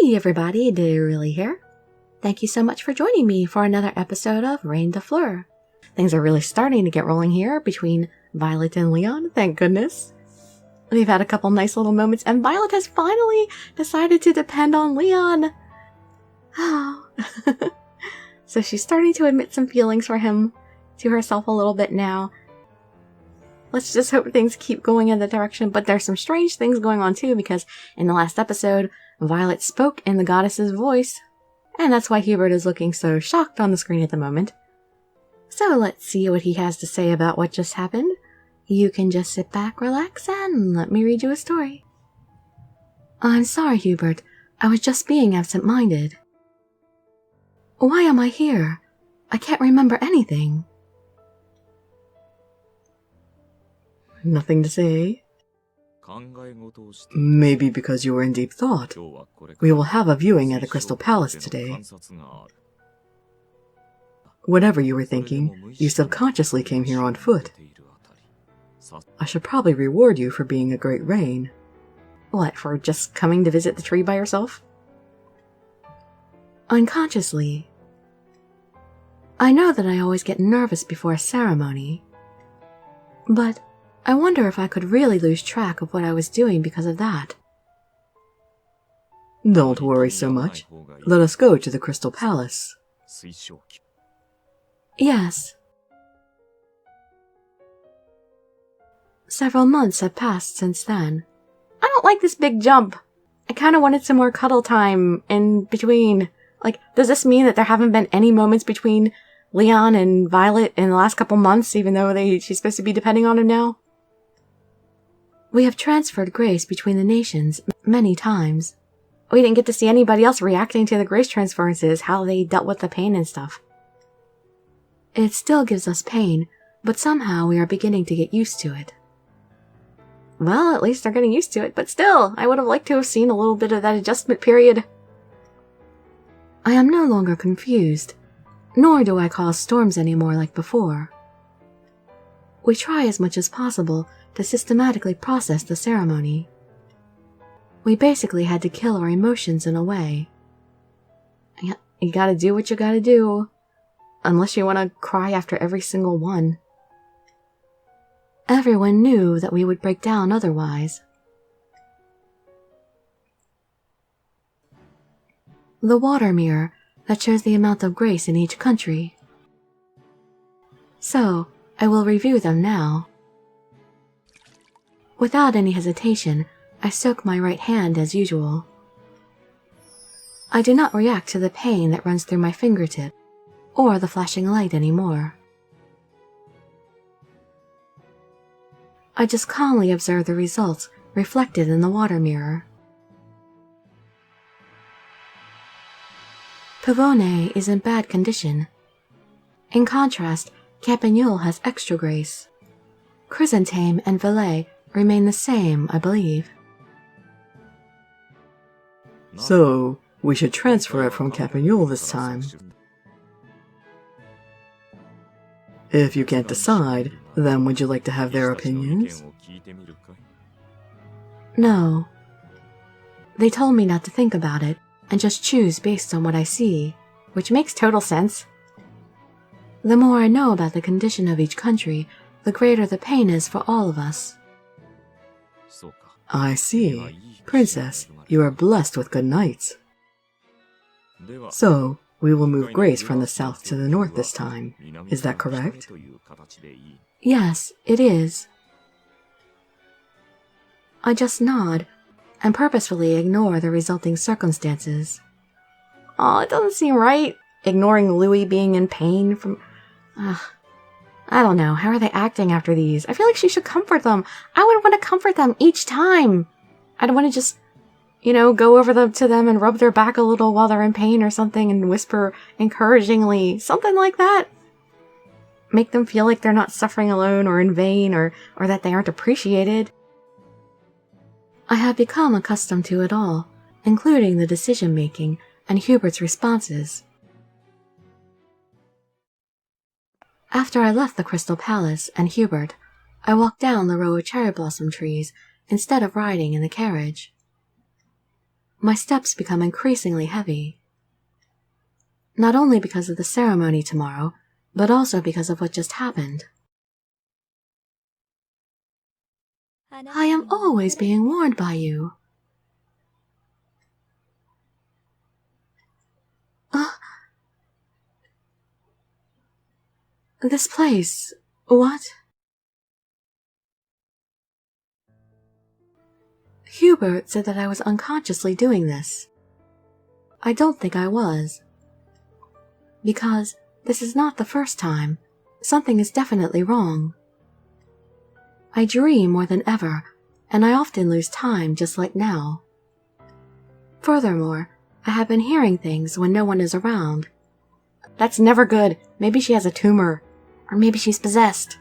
Hey everybody, Dirili here. Thank you so much for joining me for another episode of Reine Des Fleurs. Things are really starting to get rolling here between Violet and Leon, thank goodness. They've had a couple nice little moments, and Violet has finally decided to depend on Leon. Oh. So she's starting to admit some feelings for him to herself a little bit now. Let's just hope things keep going in that direction, but there's some strange things going on too, because in the last episode, Violet spoke in the goddess's voice, and that's why Hubert is looking so shocked on the screen at the moment. So let's see what he has to say about what just happened. You can just sit back, relax, and let me read you a story. I'm sorry, Hubert. I was just being absent-minded. Why am I here? I can't remember anything. Nothing to say. Maybe because you were in deep thought. We will have a viewing at the Crystal Palace today. Whatever you were thinking, you subconsciously came here on foot. I should probably reward you for being a great Reine. What, for just coming to visit the tree by yourself? Unconsciously. I know that I always get nervous before a ceremony, but I wonder if I could really lose track of what I was doing because of that. Don't worry so much. Let us go to the Crystal Palace. Yes. Several months have passed since then. I don't like this big jump. I kind of wanted some more cuddle time in between. Like, does this mean that there haven't been any moments between Leon and Violet in the last couple months, even though she's supposed to be depending on him now? We have transferred grace between the nations many times. We didn't get to see anybody else reacting to the grace transferences, how they dealt with the pain and stuff. It still gives us pain, but somehow we are beginning to get used to it. Well, at least they're getting used to it, but still, I would have liked to have seen a little bit of that adjustment period. I am no longer confused, nor do I cause storms anymore like before. We try as much as possible to systematically process the ceremony. We basically had to kill our emotions in a way. You gotta do what you gotta do, unless you want to cry after every single one. Everyone knew that we would break down otherwise. The water mirror that shows the amount of grace in each country. So, I will review them now. Without any hesitation, I soak my right hand as usual. I do not react to the pain that runs through my fingertip, or the flashing light anymore. I just calmly observe the results reflected in the water mirror. Pavone is in bad condition. In contrast, Campanule has extra grace. Chrysantheme and Valet remain the same, I believe. So, we should transfer it from Campanule this time. If you can't decide, then would you like to have their opinions? No. They told me not to think about it, and just choose based on what I see, which makes total sense. The more I know about the condition of each country, the greater the pain is for all of us. I see. Princess, you are blessed with good knights. So, we will move grace from the south to the north this time. Is that correct? Yes, it is. I just nod and purposefully ignore the resulting circumstances. Oh, it doesn't seem right. Ignoring Louis being in pain from... I don't know. How are they acting after these? I feel like she should comfort them. I would want to comfort them each time. I'd want to just, go over to them and rub their back a little while they're in pain or something and whisper encouragingly. Something like that. Make them feel like they're not suffering alone or in vain or that they aren't appreciated. I have become accustomed to it all, including the decision-making and Hubert's responses. After I left the Crystal Palace and Hubert, I walked down the row of cherry blossom trees instead of riding in the carriage. My steps become increasingly heavy. Not only because of the ceremony tomorrow, but also because of what just happened. I am always being warned by you. This place, what? Hubert said that I was unconsciously doing this. I don't think I was. Because this is not the first time. Something is definitely wrong. I dream more than ever, and I often lose time just like now. Furthermore, I have been hearing things when no one is around. That's never good. Maybe she has a tumor. Or maybe she's possessed.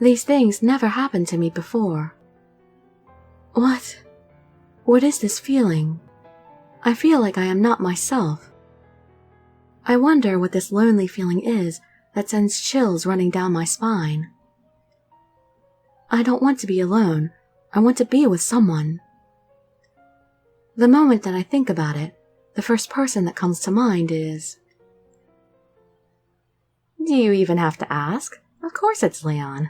These things never happened to me before. What? What is this feeling? I feel like I am not myself. I wonder what this lonely feeling is that sends chills running down my spine. I don't want to be alone. I want to be with someone. The moment that I think about it, the first person that comes to mind is... Do you even have to ask? Of course it's Leon.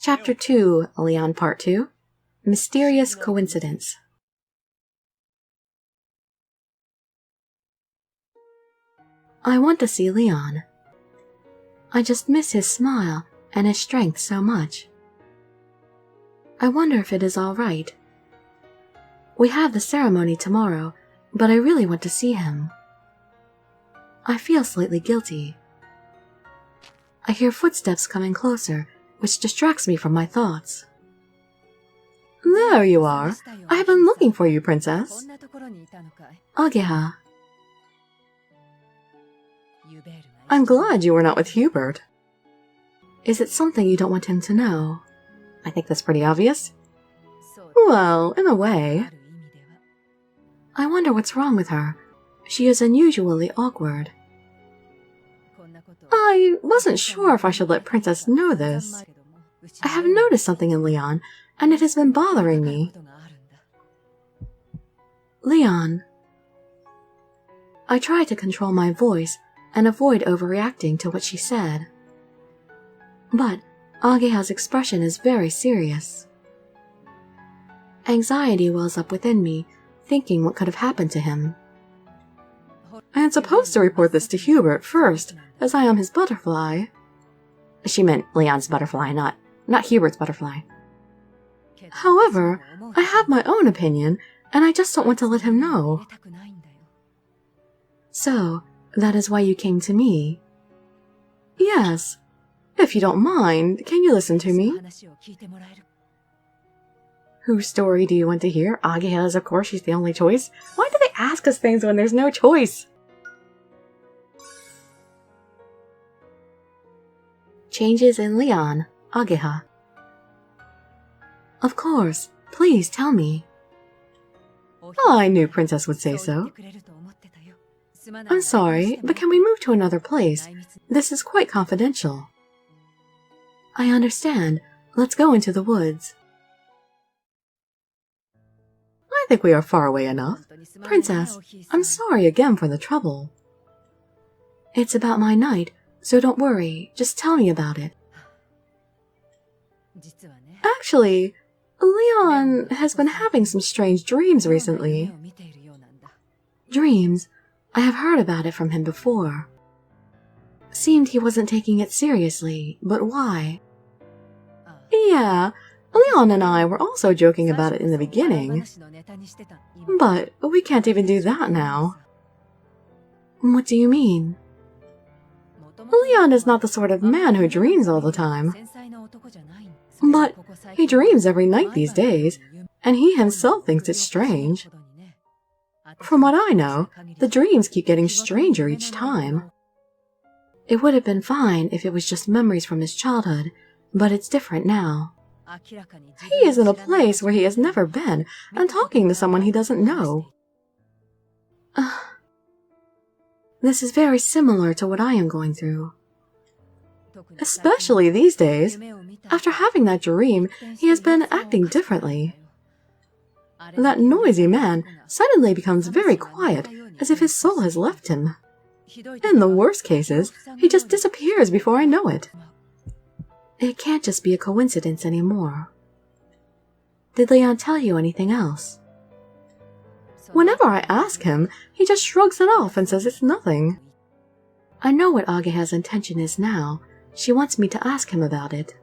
Chapter 2, Leon Part 2, Mysterious Coincidence. I want to see Leon. I just miss his smile and his strength so much. I wonder if it is all right. We have the ceremony tomorrow, but I really want to see him. I feel slightly guilty. I hear footsteps coming closer, which distracts me from my thoughts. There you are. I have been looking for you, Princess. Ageha. I'm glad you were not with Hubert. Is it something you don't want him to know? I think that's pretty obvious. Well, in a way. I wonder what's wrong with her. She is unusually awkward. I wasn't sure if I should let Princess know this. I have noticed something in Leon, and it has been bothering me. Leon. I try to control my voice and avoid overreacting to what she said. But Ageha's expression is very serious. Anxiety wells up within me, thinking what could have happened to him. I am supposed to report this to Hubert first, as I am his butterfly. She meant Leon's butterfly, not Hubert's butterfly. However, I have my own opinion, and I just don't want to let him know. So, that is why you came to me? Yes. If you don't mind, can you listen to me? Whose story do you want to hear? Ageha's, of course, she's the only choice. Why do they ask us things when there's no choice? Changes in Leon, Ageha. Of course, please tell me. Oh, I knew Princess would say so. I'm sorry, but can we move to another place? This is quite confidential. I understand. Let's go into the woods. I think we are far away enough. Princess, I'm sorry again for the trouble. It's about my night, so don't worry. Just tell me about it. Actually, Leon has been having some strange dreams recently. Dreams? I have heard about it from him before. Seemed he wasn't taking it seriously, but why? Yeah, Leon and I were also joking about it in the beginning. But we can't even do that now. What do you mean? Leon is not the sort of man who dreams all the time. But he dreams every night these days, and he himself thinks it's strange. From what I know, the dreams keep getting stranger each time. It would have been fine if it was just memories from his childhood, but it's different now. He is in a place where he has never been and talking to someone he doesn't know. This is very similar to what I am going through. Especially these days. After having that dream, he has been acting differently. That noisy man suddenly becomes very quiet, as if his soul has left him. In the worst cases, he just disappears before I know it. It can't just be a coincidence anymore. Did Leon tell you anything else? Whenever I ask him, he just shrugs it off and says it's nothing. I know what Ageha's intention is now. She wants me to ask him about it.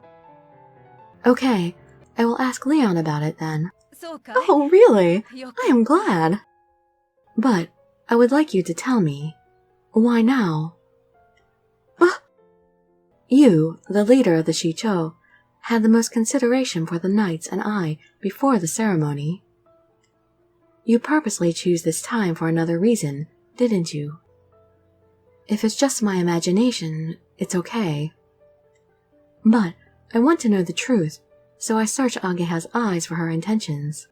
Okay, I will ask Leon about it then. Oh, really? I am glad. But I would like you to tell me, why now? You, the leader of the Shicho, had the most consideration for the knights and I before the ceremony. You purposely chose this time for another reason, didn't you? If it's just my imagination, it's okay. But I want to know the truth, so I search Ageha's eyes for her intentions.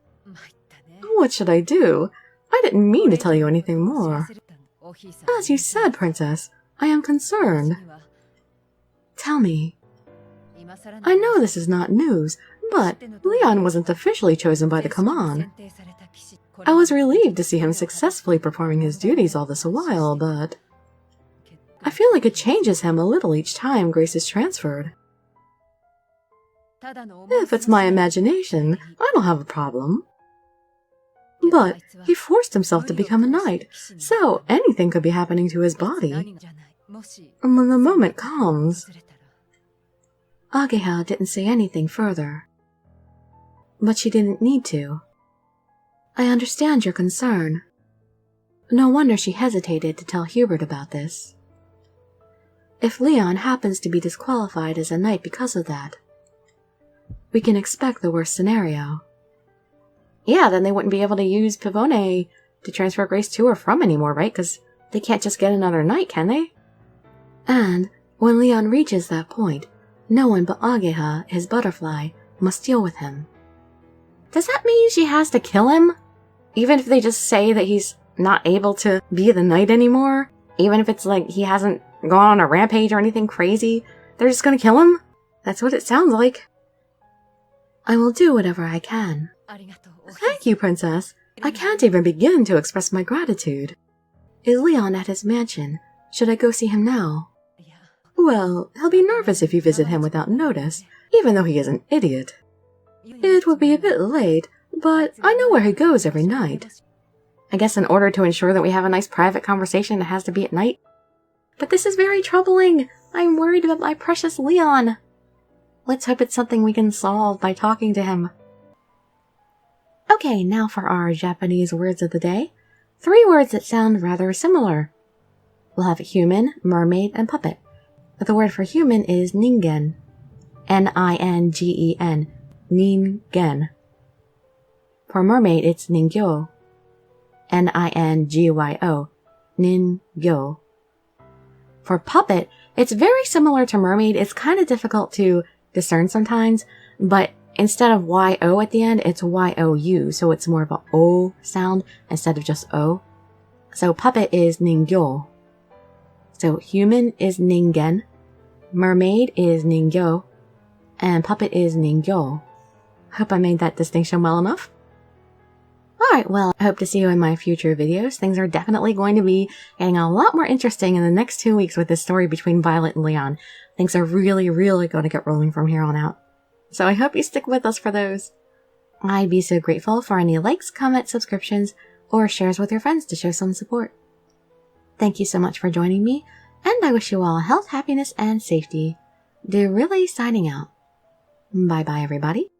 What should I do? I didn't mean to tell you anything more. As you said, Princess, I am concerned. Tell me. I know this is not news, but Leon wasn't officially chosen by the Kaman. I was relieved to see him successfully performing his duties all this while, but I feel like it changes him a little each time Grace is transferred. If it's my imagination, I don't have a problem. But he forced himself to become a knight, so anything could be happening to his body. And when the moment comes... Ageha didn't say anything further. But she didn't need to. I understand your concern. No wonder she hesitated to tell Hubert about this. If Leon happens to be disqualified as a knight because of that, we can expect the worst scenario. Yeah, then they wouldn't be able to use Pivone to transfer Grace to or from anymore, right? Because they can't just get another knight, can they? And when Leon reaches that point, no one but Ageha, his butterfly, must deal with him. Does that mean she has to kill him? Even if they just say that he's not able to be the knight anymore? Even if it's like he hasn't gone on a rampage or anything crazy? They're just gonna kill him? That's what it sounds like. I will do whatever I can. Thank you, Princess. I can't even begin to express my gratitude. Is Leon at his mansion? Should I go see him now? Well, he'll be nervous if you visit him without notice, even though he is an idiot. It would be a bit late, but I know where he goes every night. I guess in order to ensure that we have a nice private conversation, it has to be at night. But this is very troubling. I'm worried about my precious Leon. Let's hope it's something we can solve by talking to him. Okay, now for our Japanese words of the day. 3 words that sound rather similar. We'll have human, mermaid, and puppet. The word for human is ningen. N-I-N-G-E-N. Ningen. For mermaid, it's ningyo. N-I-N-G-Y-O. Ningyo. For puppet, it's very similar to mermaid. It's kind of difficult to discern sometimes, but instead of Y-O at the end, it's Y-O-U, so it's more of a O sound instead of just O. So puppet is ningyo. So human is ningen, mermaid is ningyo, and puppet is ningyo. Hope I made that distinction well enough. Alright, well, I hope to see you in my future videos. Things are definitely going to be getting a lot more interesting in the next 2 weeks with this story between Violet and Leon. Things are really going to get rolling from here on out. So I hope you stick with us for those. I'd be so grateful for any likes, comments, subscriptions, or shares with your friends to show some support. Thank you so much for joining me, and I wish you all health, happiness, and safety. Dirili signing out. Bye-bye, everybody.